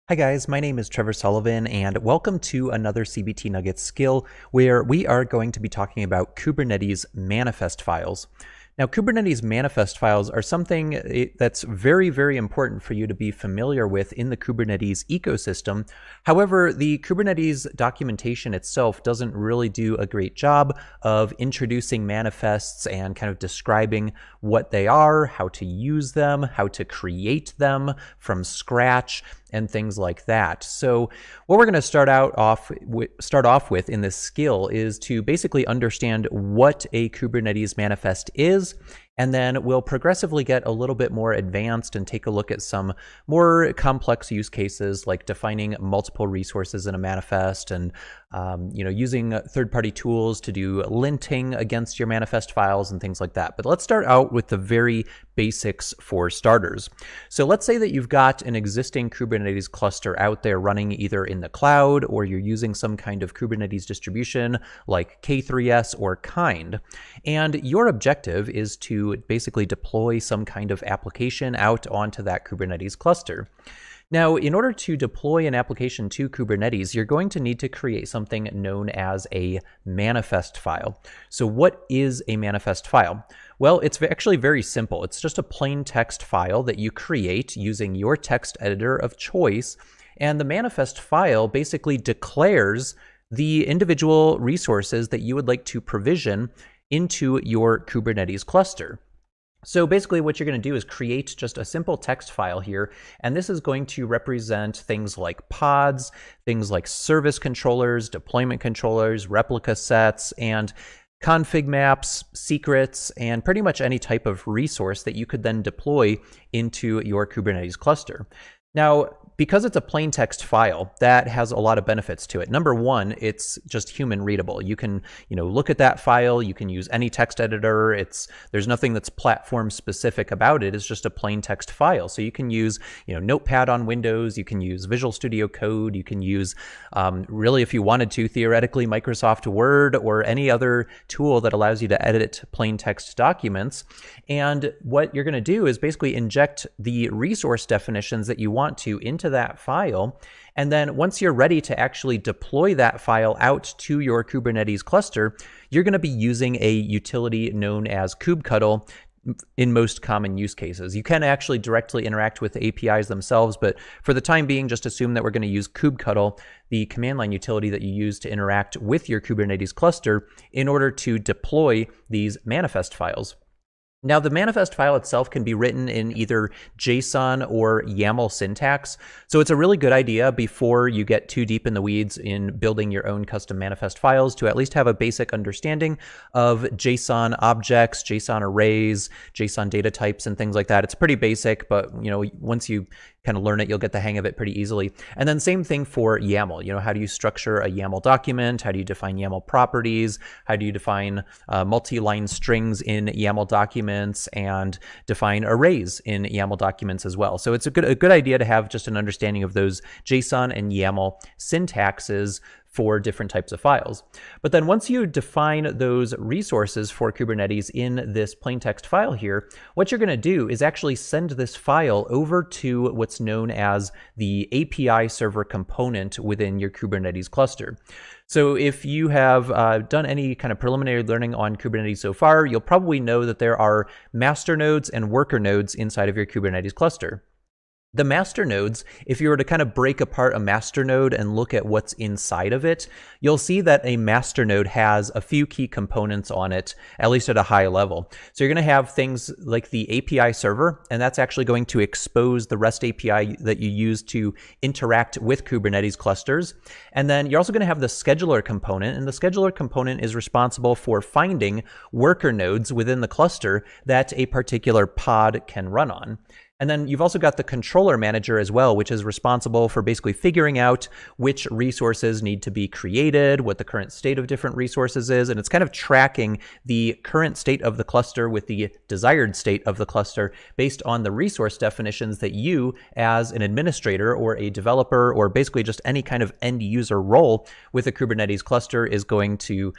Hi guys, my name is Trevor Sullivan and welcome to another CBT Nuggets skill where we are going to be talking about Kubernetes manifest files. Now, Kubernetes manifest files are something that's very, very important for you to be familiar with in the Kubernetes ecosystem. However, the Kubernetes documentation itself doesn't really do a great job of introducing manifests and kind of describing what they are, how to use them, how to create them from scratch, and things like that. So what we're going to start off with in this skill is to basically understand what a Kubernetes manifest is, and then we'll progressively get a little bit more advanced and take a look at some more complex use cases like defining multiple resources in a manifest and using third-party tools to do linting against your manifest files and things like that. But let's start out with the very basics for starters. So let's say that you've got an existing Kubernetes cluster out there running either in the cloud or you're using some kind of Kubernetes distribution like K3s or Kind. And your objective is to basically deploy some kind of application out onto that Kubernetes cluster. Now, in order to deploy an application to Kubernetes, you're going to need to create something known as a manifest file. So what is a manifest file? Well, it's actually very simple. It's just a plain text file that you create using your text editor of choice, and the manifest file basically declares the individual resources that you would like to provision into your Kubernetes cluster. So basically what you're going to do is create just a simple text file here, and this is going to represent things like pods, things like service controllers, deployment controllers, replica sets, and config maps, secrets, and pretty much any type of resource that you could then deploy into your Kubernetes cluster. Now, because it's a plain text file, that has a lot of benefits to it. Number one, it's just human readable. You can, look at that file. You can use any text editor. There's nothing that's platform specific about it. It's just a plain text file. So you can use, Notepad on Windows. You can use Visual Studio Code. You can use, really, if you wanted to, theoretically, Microsoft Word or any other tool that allows you to edit plain text documents. And what you're going to do is basically inject the resource definitions that you want to into that file, and then once you're ready to actually deploy that file out to your Kubernetes cluster, you're going to be using a utility known as kubectl in most common use cases. You can actually directly interact with the APIs themselves, but for the time being, just assume that we're going to use kubectl, the command line utility that you use to interact with your Kubernetes cluster in order to deploy these manifest files. Now, the manifest file itself can be written in either JSON or YAML syntax, so it's a really good idea before you get too deep in the weeds in building your own custom manifest files to at least have a basic understanding of JSON objects, JSON arrays, JSON data types, and things like that. It's pretty basic, but once you kind of learn it, you'll get the hang of it pretty easily. And then same thing for YAML. How do you structure a YAML document? How do you define YAML properties? How do you define multi-line strings in YAML documents and define arrays in YAML documents as well? So it's a good idea to have just an understanding of those JSON and YAML syntaxes for different types of files. But then once you define those resources for Kubernetes in this plain text file here, what you're going to do is actually send this file over to what's known as the API server component within your Kubernetes cluster. So if you have done any kind of preliminary learning on Kubernetes so far, you'll probably know that there are master nodes and worker nodes inside of your Kubernetes cluster. The master nodes, if you were to kind of break apart a master node and look at what's inside of it, you'll see that a master node has a few key components on it, at least at a high level. So you're going to have things like the API server, and that's actually going to expose the REST API that you use to interact with Kubernetes clusters. And then you're also going to have the scheduler component, and the scheduler component is responsible for finding worker nodes within the cluster that a particular pod can run on. And then you've also got the controller manager as well, which is responsible for basically figuring out which resources need to be created, what the current state of different resources is, and it's kind of tracking the current state of the cluster with the desired state of the cluster based on the resource definitions that you, as an administrator or a developer or basically just any kind of end user role with a Kubernetes cluster, is going to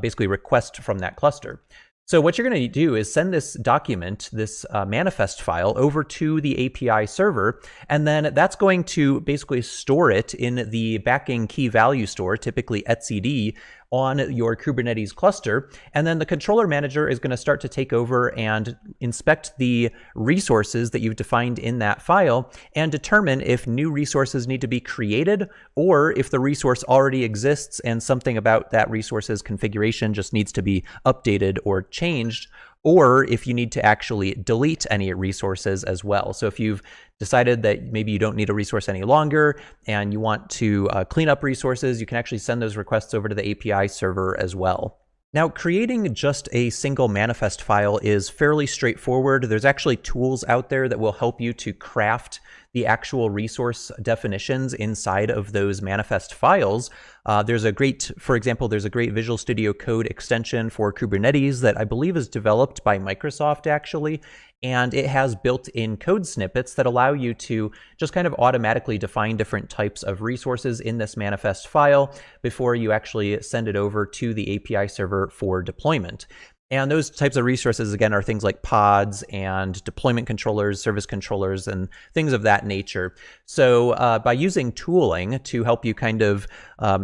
basically request from that cluster. So what you're going to do is send this document, this manifest file, over to the API server, and then that's going to basically store it in the backing key value store, typically etcd, on your Kubernetes cluster. And then the controller manager is going to start to take over and inspect the resources that you've defined in that file and determine if new resources need to be created or if the resource already exists and something about that resource's configuration just needs to be updated or changed, or if you need to actually delete any resources as well. So if you've decided that maybe you don't need a resource any longer and you want to clean up resources, you can actually send those requests over to the API server as well. Now, creating just a single manifest file is fairly straightforward. There's actually tools out there that will help you to craft the actual resource definitions inside of those manifest files. For example, there's a great Visual Studio Code extension for Kubernetes that I believe is developed by Microsoft actually, and it has built-in code snippets that allow you to just kind of automatically define different types of resources in this manifest file before you actually send it over to the API server for deployment. And those types of resources, again, are things like pods and deployment controllers, service controllers, and things of that nature. So by using tooling to help you kind of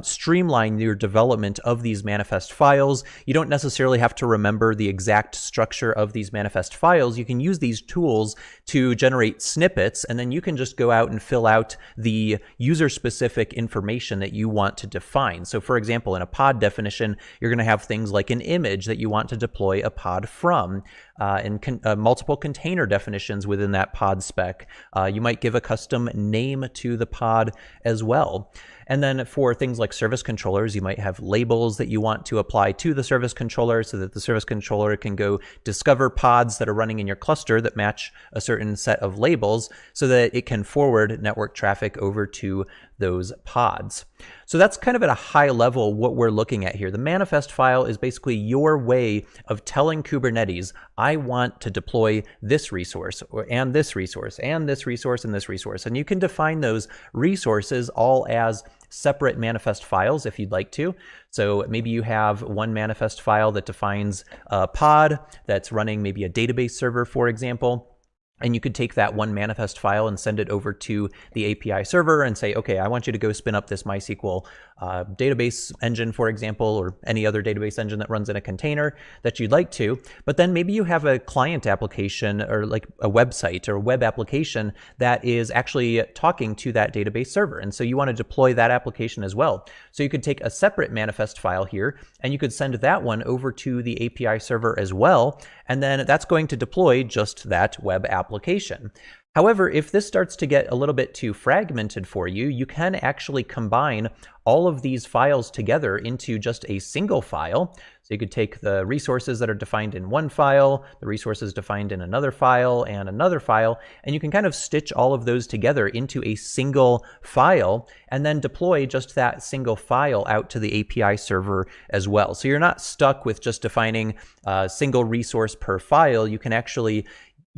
streamline your development of these manifest files, you don't necessarily have to remember the exact structure of these manifest files. You can use these tools to generate snippets, and then you can just go out and fill out the user-specific information that you want to define. So for example, in a pod definition, you're going to have things like an image that you want to deploy a pod from, and multiple container definitions within that pod spec. You might give a custom name to the pod as well. And then for things like service controllers, you might have labels that you want to apply to the service controller so that the service controller can go discover pods that are running in your cluster that match a certain set of labels so that it can forward network traffic over to those pods. So that's kind of at a high level what we're looking at here. The manifest file is basically your way of telling Kubernetes, I want to deploy this resource and this resource and this resource and this resource. And you can define those resources all as separate manifest files if you'd like to. So maybe you have one manifest file that defines a pod that's running maybe a database server, for example. And you could take that one manifest file and send it over to the API server and say, okay, I want you to go spin up this MySQL database engine, for example, or any other database engine that runs in a container that you'd like to. But then maybe you have a client application or like a website or a web application that is actually talking to that database server. And so you want to deploy that application as well. So you could take a separate manifest file here and you could send that one over to the API server as well. And then that's going to deploy just that web application. However, if this starts to get a little bit too fragmented for you, you can actually combine all of these files together into just a single file. So you could take the resources that are defined in one file, the resources defined in another file, and you can kind of stitch all of those together into a single file and then deploy just that single file out to the API server as well. So you're not stuck with just defining a single resource per file. You can actually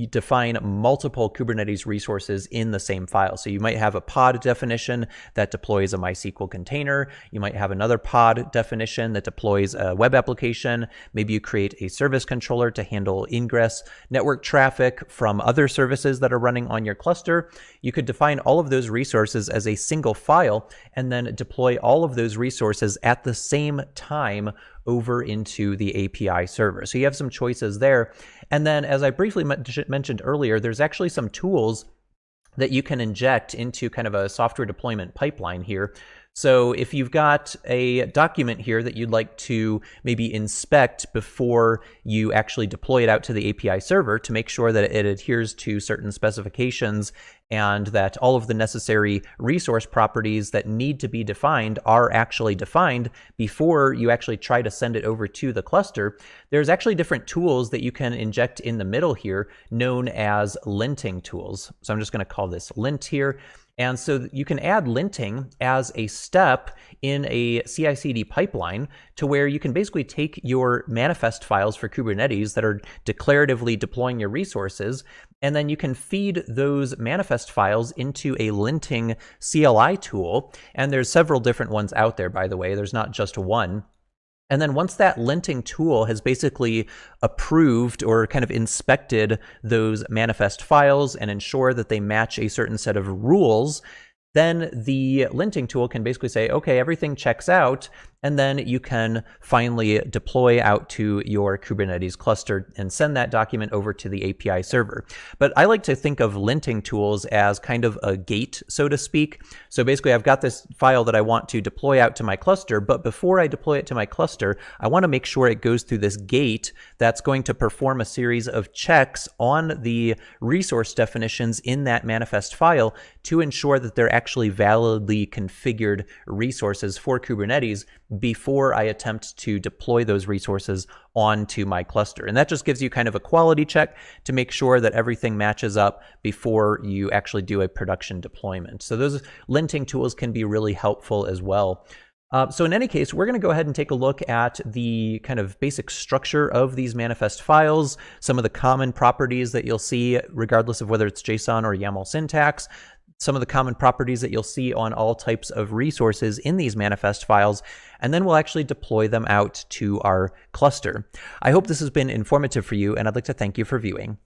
define multiple Kubernetes resources in the same file. So you might have a pod definition that deploys a MySQL container. You might have another pod definition that deploys a web application. Maybe you create a service controller to handle ingress network traffic from other services that are running on your cluster. You could define all of those resources as a single file and then deploy all of those resources at the same time over into the API server. So you have some choices there. And then, as I briefly mentioned earlier, there's actually some tools that you can inject into kind of a software deployment pipeline here. So if you've got a document here that you'd like to maybe inspect before you actually deploy it out to the API server to make sure that it adheres to certain specifications and that all of the necessary resource properties that need to be defined are actually defined before you actually try to send it over to the cluster, there's actually different tools that you can inject in the middle here known as linting tools. So I'm just going to call this lint here. And so you can add linting as a step in a CI/CD pipeline to where you can basically take your manifest files for Kubernetes that are declaratively deploying your resources, and then you can feed those manifest files into a linting CLI tool. And there's several different ones out there, by the way. There's not just one. And then once that linting tool has basically approved or kind of inspected those manifest files and ensure that they match a certain set of rules, then the linting tool can basically say, okay, everything checks out, and then you can finally deploy out to your Kubernetes cluster and send that document over to the API server. But I like to think of linting tools as kind of a gate, so to speak. So basically, I've got this file that I want to deploy out to my cluster, but before I deploy it to my cluster, I want to make sure it goes through this gate that's going to perform a series of checks on the resource definitions in that manifest file to ensure that they're actually validly configured resources for Kubernetes before I attempt to deploy those resources onto my cluster. And that just gives you kind of a quality check to make sure that everything matches up before you actually do a production deployment. So those linting tools can be really helpful as well. So in any case, we're going to go ahead and take a look at the kind of basic structure of these manifest files, some of the common properties that you'll see regardless of whether it's JSON or YAML syntax, some of the common properties that you'll see on all types of resources in these manifest files, and then we'll actually deploy them out to our cluster. I hope this has been informative for you, and I'd like to thank you for viewing.